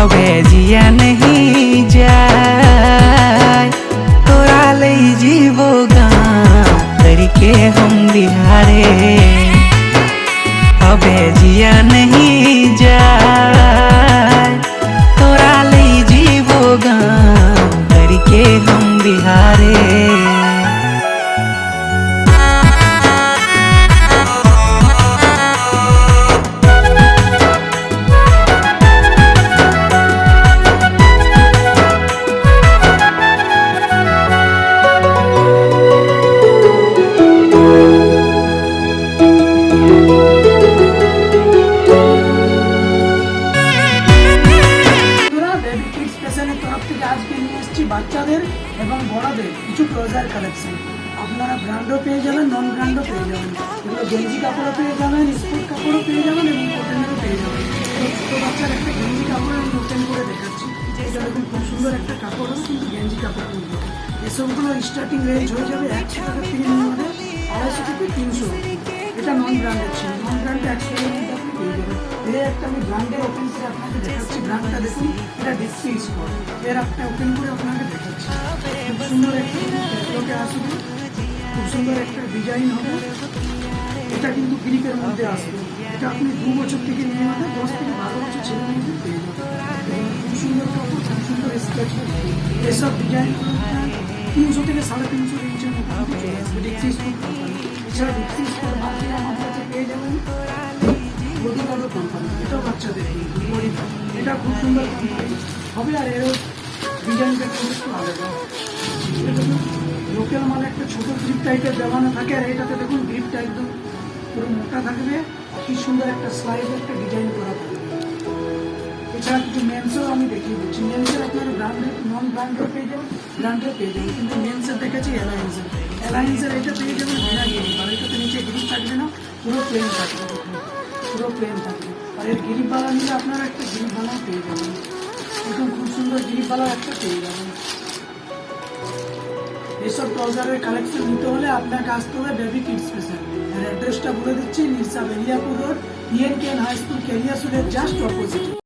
हवे जिया नहीं जाए तोरा ले जीवो गाँव करके हम बिहारे हवे जिया नहीं जाए तोरा ले जीवो गाँव करके हम बिहारे বাচ্চাদের এবং বড়দের কিছু ট্রাউজার কালেকশন আপনারা ব্র্যান্ডও পেয়ে যাবেন, নন ব্র্যান্ডও পেয়ে যাবেন। এগুলো গেঞ্জি কাপড়ও পেয়ে যাবেন, স্পোর্ট কাপড়ও পেয়ে যাবেন এবং কটনেরও পেয়ে যাবেন। ছোটো বাচ্চার একটা গেঞ্জি কাপড় আমি ওপেন করে দেখাচ্ছি। এটা দেখুন খুব সুন্দর একটা কাপড় হবে, কিন্তু গেঞ্জি কাপড় কিন্তু এসবগুলো স্টার্টিং রেঞ্জ হয়ে যাবে 100 টাকা থেকে নিয়ে মানে 250 থেকে 300। এটা নন ব্র্যান্ডের ছিল, নন ব্র্যান্ডে 100 টাকার মধ্যে আপনি পেয়ে যাবেন। এর একটা আমি ব্র্যান্ডের ওপেন করে আপনাকে দেখাচ্ছি। ব্র্যান্ডটা দেখুন, এটা ডিক্সি স্পট। এর একটা ওপেন করে আপনাকে দেখাচ্ছি। খুব সুন্দর একটা ক্যাটালগে আসবে, খুব সুন্দর একটা ডিজাইন হবে। এটা কিন্তু গ্রিপের মধ্যে আসবে। এটা আপনি 2 বছর থেকে নিয়ে মানে 10 থেকে 12 বছর ছেলে মেয়েদের পেয়ে যাবেন। খুব সুন্দর কাপড়, খুব সুন্দর স্কেচ। এসব ডিজাইন 300 থেকে 350 ইঞ্চের মতো চলে আসবে ডিক্সি স্পট কোম্পানি। এছাড়া ডিক্সি স্পট বাকি আমার কাছে পেয়ে যাবেন বডিগার্ডও কোম্পানি। এটাও বাচ্চাদের বডিগার্ড। এটা খুব সুন্দর কোম্পানি হবে। আর এরও ডিজাইনটা খুব একটু আলাদা। লোকাল মাল একটা ছোটো গ্রিপ টাইপের দেওয়ানো থাকে, আর এটাতে দেখুন গ্রিপটা একদম পুরো মোটা থাকবে। কি সুন্দর একটা স্লাইড একটা ডিজাইন করা থাকবে। এছাড়া কিছু মেন্সও আমি দেখিয়ে দিচ্ছি। মেন্সের আপনার ব্র্যান্ডের নন ব্র্যান্ডও পেয়ে যাবেন, ব্র্যান্ডেও পেয়ে যাবেন। কিন্তু মেন্সের দেখেছি অ্যালায়েন্সের। অ্যালায়েন্সের এটা পেয়ে যাবেন বিনা গ্রিপ, আর এটাতে নিচে গ্রিপ থাকবে না, পুরো প্লেন থাকবে। পুরো প্লেন থাকবে। আর এর গ্রিপওয়ালা নিলে আপনারা একটা গ্রিপওয়ালাও পেয়ে যাবেন। এরকম খুব সুন্দর গ্রিপওয়ালা একটা পেয়ে যাবেন। এইসব ট্রাউজারের কালেকশন নিতে হলে আপনাকে আসতে হবে বেবি কিডস স্পেশাল। আর অ্যাড্রেসটা বলে দিচ্ছি, Nirsa Baliapur road, PNKN high school, কেলিয়াসুরের জাস্ট অপোজিট।